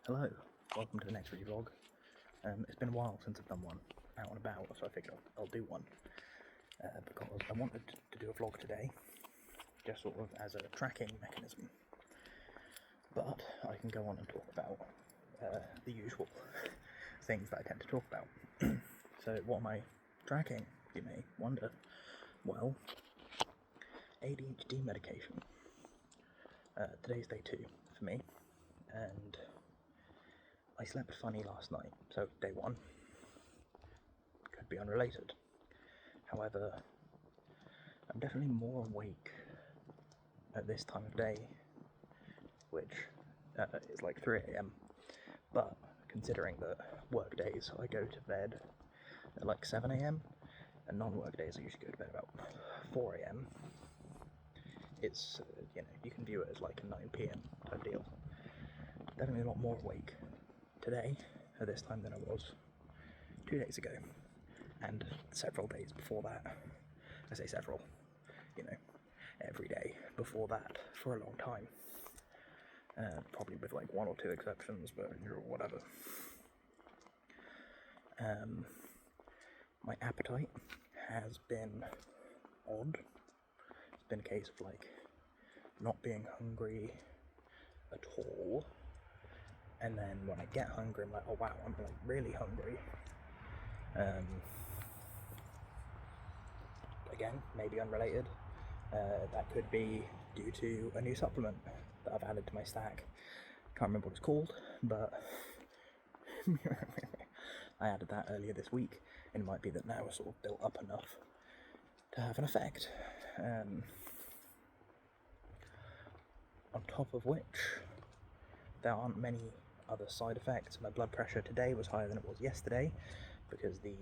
Hello, welcome to the next ReeVlog. It's been a while since I've done one out and about, so I figured I'll do one because I wanted to do a vlog today, just sort of as a tracking mechanism. But I can go on and talk about the usual things that I tend to talk about. So what am I tracking, you may wonder? Well, ADHD medication. Today's day 2 for me, and I slept funny last night, so day 1 could be unrelated. However, I'm definitely more awake at this time of day, which is like 3 AM, but considering that work days I go to bed at like 7 AM, and non-work days I usually go to bed about 4 AM, it's, you can view it as like a 9 PM type deal. Definitely a lot more awake today at this time than I was 2 days ago, and several days before that. I say several, every day before that for a long time. Probably with like 1 or 2 exceptions, but whatever. My appetite has been odd. It's been a case of like not being hungry at all, and then when I get hungry I'm like, oh wow, I'm like really hungry. Again, maybe unrelated. That could be due to a new supplement that I've added to my stack. Can't remember what it's called, but I added that earlier this week, and it might be that now it's sort of built up enough to have an effect. On top of which, there aren't many other side effects. My blood pressure today was higher than it was yesterday, because the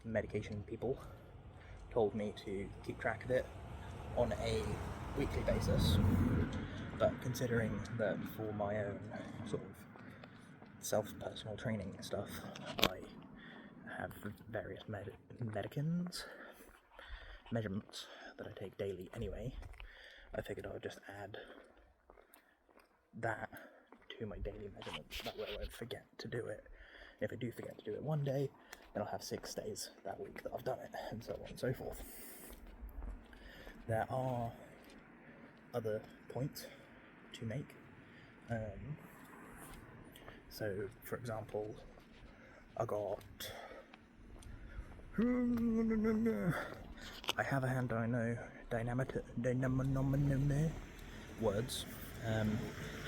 medication people told me to keep track of it on a weekly basis. But considering that for my own sort of self-personal training stuff, I have various measurements that I take daily anyway, I figured I would just add that to my daily measurements. That way I won't forget to do it. If I do forget to do it one day, then I'll have 6 days that week that I've done it, and so on and so forth. There are other points to make. So, for example, I have a hand dynamometer.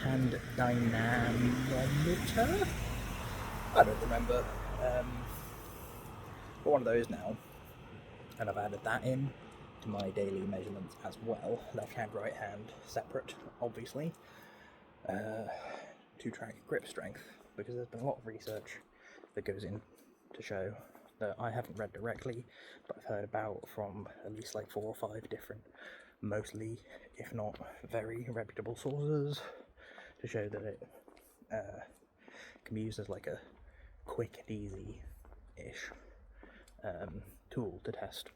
Hand dynamometer? I don't remember. But one of those now, and I've added that in to my daily measurements as well. Left hand, right hand, separate, obviously, to track grip strength, because there's been a lot of research that goes in to show that I haven't read directly, but I've heard about from at least like 4 or 5 different, mostly, if not very reputable sources, to show that it can be used as like a quick and easy-ish tool to test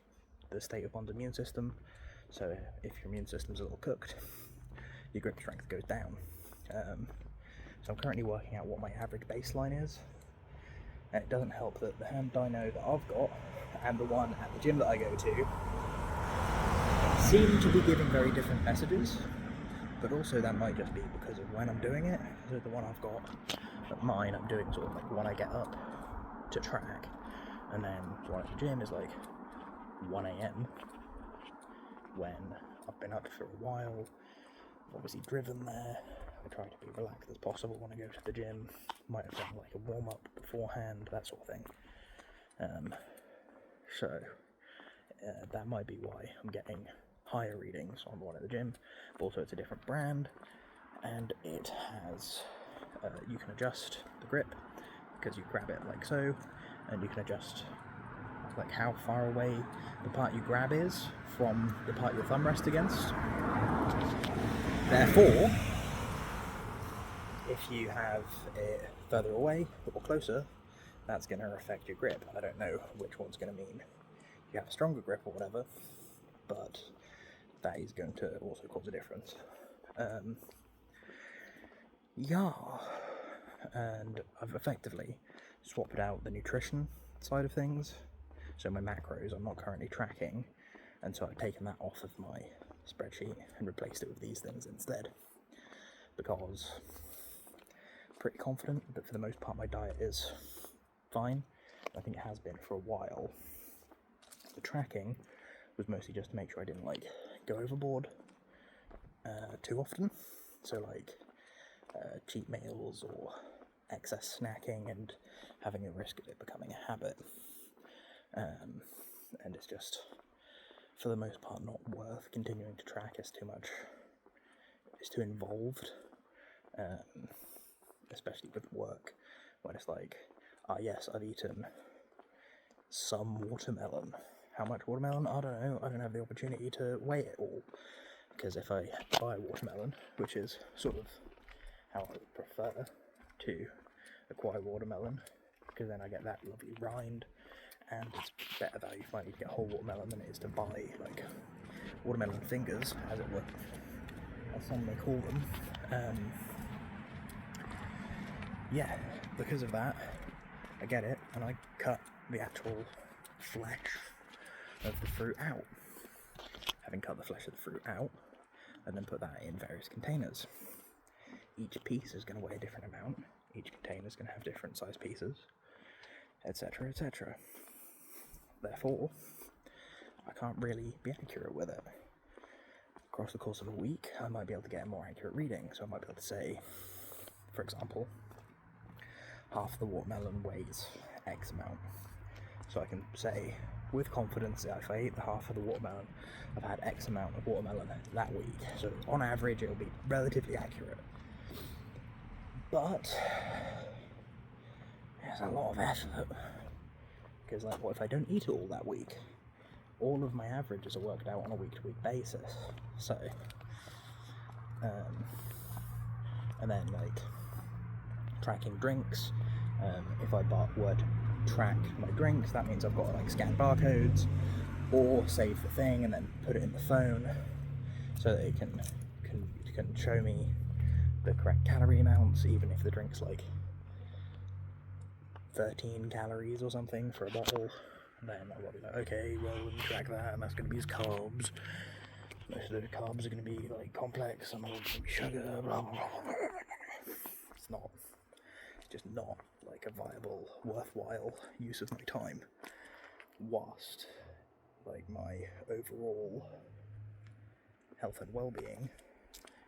the state of one's immune system. So if your immune system's a little cooked, your grip strength goes down. So I'm currently working out what my average baseline is, and it doesn't help that the hand dyno that I've got and the one at the gym that I go to seem to be giving very different messages, but also that might just be because of when I'm doing it. So the one I've got at mine, I'm doing sort of like when I get up to track, and then the one at the gym is like 1 AM when I've been up for a while. I've obviously driven there. I try to be relaxed as possible when I go to the gym. Might have done like a warm-up beforehand, that sort of thing. So that might be why I'm getting higher readings on the one at the gym, but also it's a different brand, and it has, you can adjust the grip, because you grab it like so, and you can adjust like how far away the part you grab is from the part your thumb rests against. Therefore, if you have it further away or closer, that's going to affect your grip. I don't know which one's going to mean you have a stronger grip or whatever, but that is going to also cause a difference. yeah, and I've effectively swapped out the nutrition side of things. So my macros I'm not currently tracking, and so I've taken that off of my spreadsheet and replaced it with these things instead, because I'm pretty confident that for the most part my diet is fine. I think it has been for a while. The tracking was mostly just to make sure I didn't like go overboard too often, so like cheat meals or excess snacking and having a risk of it becoming a habit. And it's just, for the most part, not worth continuing to track. It's too much, it's too involved, especially with work, when it's like, yes, I've eaten some watermelon. How much watermelon? I don't know. I don't have the opportunity to weigh it all, because if I buy watermelon, which is sort of how I would prefer to acquire watermelon, because then I get that lovely rind, and it's better value for money to get whole watermelon than it is to buy like watermelon fingers, as it were, as some may call them. Yeah, because of that, I get it, and I cut the actual flesh of the fruit out. Having cut the flesh of the fruit out, and then put that in various containers. Each piece is going to weigh a different amount, each container is going to have different size pieces, etc, etc. Therefore, I can't really be accurate with it. Across the course of a week, I might be able to get a more accurate reading, so I might be able to say, for example, half the watermelon weighs X amount. So I can say with confidence that if I eat the half of the watermelon, I've had X amount of watermelon that week. So on average, it'll be relatively accurate. But there's a lot of effort, because like, what if I don't eat it all that week? All of my averages are worked out on a week-to-week basis. So, and then like tracking drinks. If I were to track my drinks, that means I've got to like scan barcodes or save the thing and then put it in the phone so that it can show me the correct calorie amounts, even if the drink's like 13 calories or something for a bottle. And then I'll be like, okay, well, let me track that, and that's going to be his carbs. Most of the carbs are going to be like complex, some of them are going to be sugar, blah, blah, blah. It's just not like a viable, worthwhile use of my time, whilst like my overall health and well-being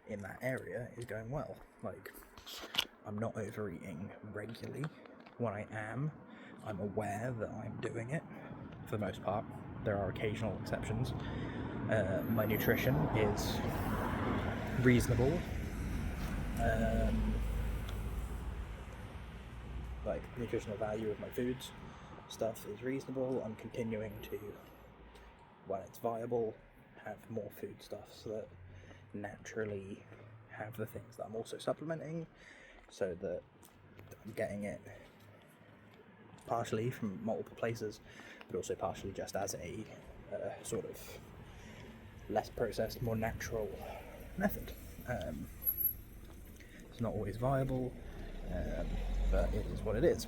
in that area is going well. Like, I'm not overeating regularly. When I am, I'm aware that I'm doing it, for the most part. There are occasional exceptions. My nutrition is reasonable. Like, the nutritional value of my foods stuff is reasonable. I'm continuing to, when it's viable, have more foodstuffs that naturally have the things that I'm also supplementing, so that I'm getting it partially from multiple places, but also partially just as a sort of less processed, more natural method. It's not always viable, but it is what it is.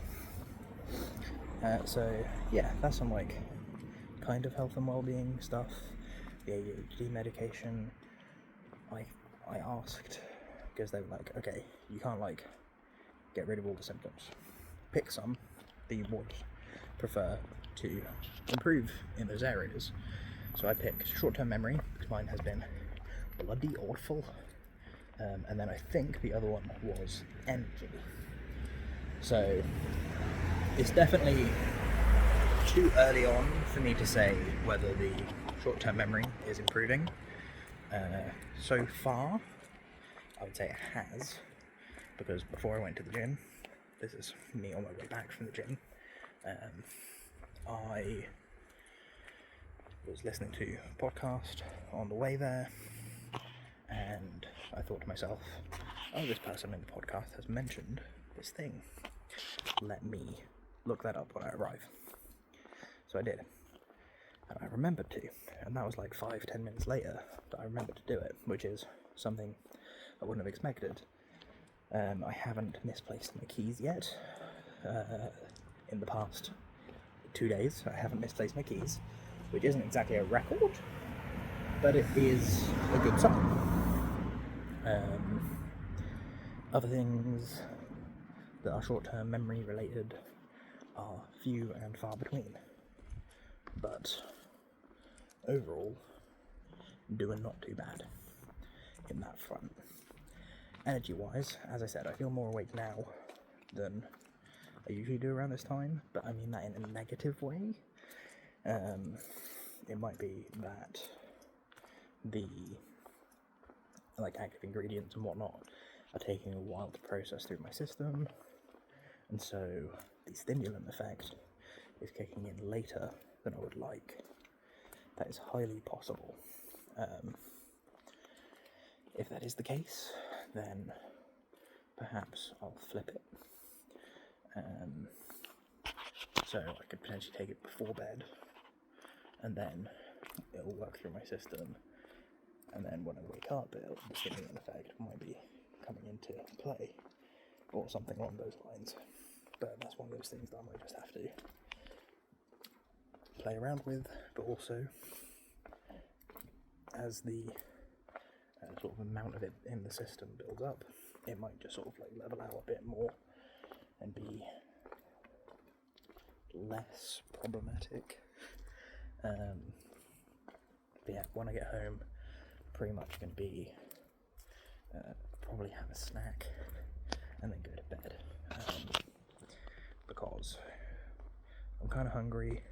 So yeah, that's some like kind of health and well-being stuff. The ADHD medication, I asked, because they were like, okay, you can't like get rid of all the symptoms, pick some that you would prefer to improve in those areas. So I picked short-term memory, because mine has been bloody awful, and then I think the other one was energy. So it's definitely too early on for me to say whether the short-term memory is improving. So far, I would say it has, because before I went to the gym, this is me on my way back from the gym, I was listening to a podcast on the way there, and I thought to myself, oh, this person in the podcast has mentioned this thing. Let me look that up when I arrive. So I did. And I remembered to, and that was like 5-10 minutes later that I remembered to do it, which is something I wouldn't have expected. I haven't misplaced my keys yet. In the past 2 days, I haven't misplaced my keys, which isn't exactly a record, but it is a good sign. Other things that are short-term memory related are few and far between, but overall, doing not too bad in that front. Energy-wise, as I said, I feel more awake now than I usually do around this time, but I mean that in a negative way. It might be that the active ingredients and whatnot are taking a while to process through my system, and so the stimulant effect is kicking in later than I would like. That is highly possible. If that is the case, then perhaps I'll flip it. So I could potentially take it before bed, and then it'll work through my system, and then when I wake up, the stimulant effect might be coming into play, or something along those lines. But that's one of those things that I might just have to play around with, but also, as the sort of amount of it in the system builds up, it might just sort of level out a bit more and be less problematic. But yeah, when I get home, pretty much going to be probably have a snack and then go to bed, because I'm kind of hungry.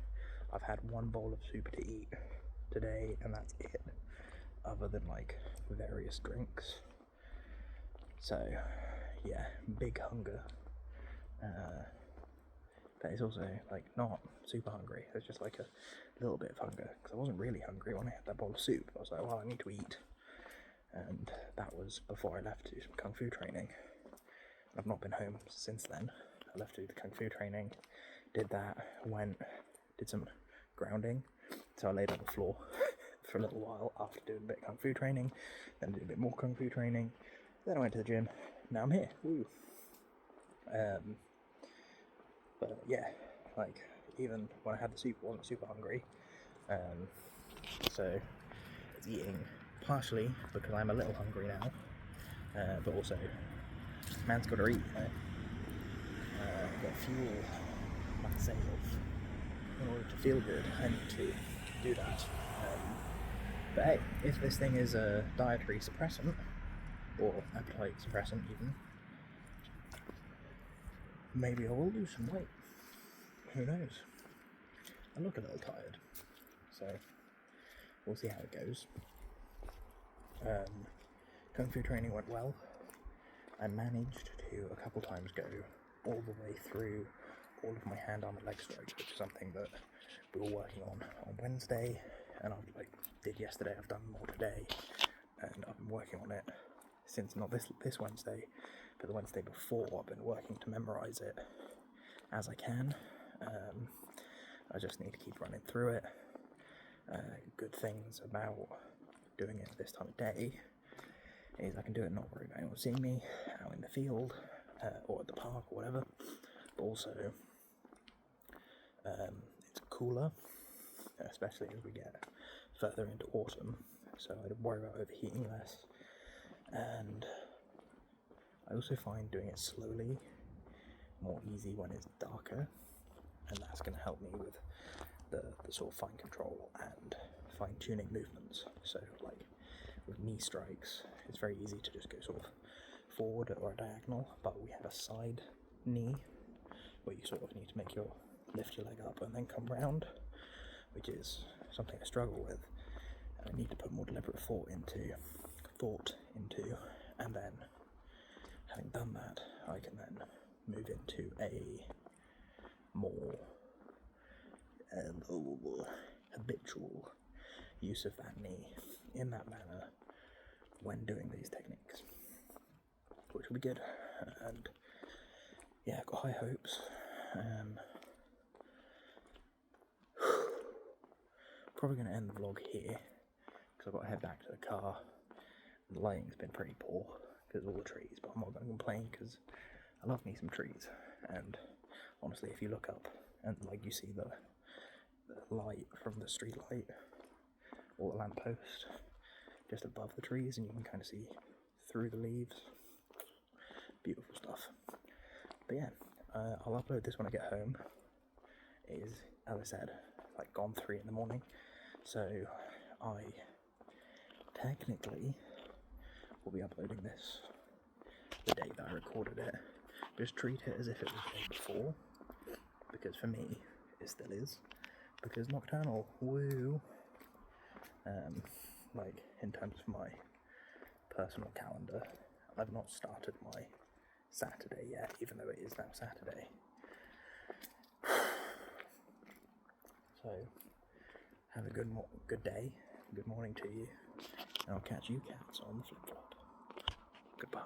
I've had one bowl of soup to eat today, and that's it, other than various drinks. So yeah, big hunger. But it's also not super hungry. It's just a little bit of hunger, because I wasn't really hungry when I had that bowl of soup. I was like, well, I need to eat, and that was before I left to do some kung fu training. I've not been home since then. I left to do the kung fu training, did that, did some grounding, so I laid on the floor for a little while after doing a bit of kung fu training, then did a bit more kung fu training, then I went to the gym. Now I'm here. Woo. But yeah, even when I had the soup, I wasn't super hungry. So it's eating partially because I'm a little hungry now, but also, man's got to eat, got to fuel myself in order to feel good. I need to do that. But hey, if this thing is a dietary suppressant, or appetite suppressant even, maybe I will lose some weight. Who knows? I look a little tired, so we'll see how it goes. Kung Fu training went well. I managed to a couple times go all the way through all of my hand, arm and leg strikes, which is something that we were working on Wednesday, and I did yesterday. I've done more today, and I've been working on it since not this Wednesday, but the Wednesday before. I've been working to memorize it as I can. I just need to keep running through it. Good things about doing it this time of day is I can do it not worry about anyone seeing me out in the field or at the park or whatever, but also it's cooler, especially as we get further into autumn, so I don't worry about overheating less. And I also find doing it slowly more easy when it's darker, and that's going to help me with the sort of fine control and fine-tuning movements. So with knee strikes, it's very easy to just go sort of forward or a diagonal, but we have a side knee where you sort of need to lift your leg up and then come round, which is something I struggle with, and I need to put more deliberate thought into, and then having done that, I can then move into a more habitual use of that knee in that manner when doing these techniques, which will be good. And yeah, I've got high hopes. Probably going to end the vlog here because I've got to head back to the car. The lighting's been pretty poor because of all the trees, but I'm not going to complain because I love me some trees. And honestly, if you look up and like you see the light from the street light or the lamppost just above the trees, and you can kind of see through the leaves. Beautiful stuff. But yeah, I'll upload this when I get home. It is, as I said, like gone 3 in the morning, so I technically will be uploading this the day that I recorded it. Just treat it as if it was the day before, because for me it still is, because nocturnal, woo. Like in terms of my personal calendar, I've not started my Saturday yet, even though it is now Saturday. So have a good day, good morning to you, and I'll catch you cats on the flip-flop. Goodbye.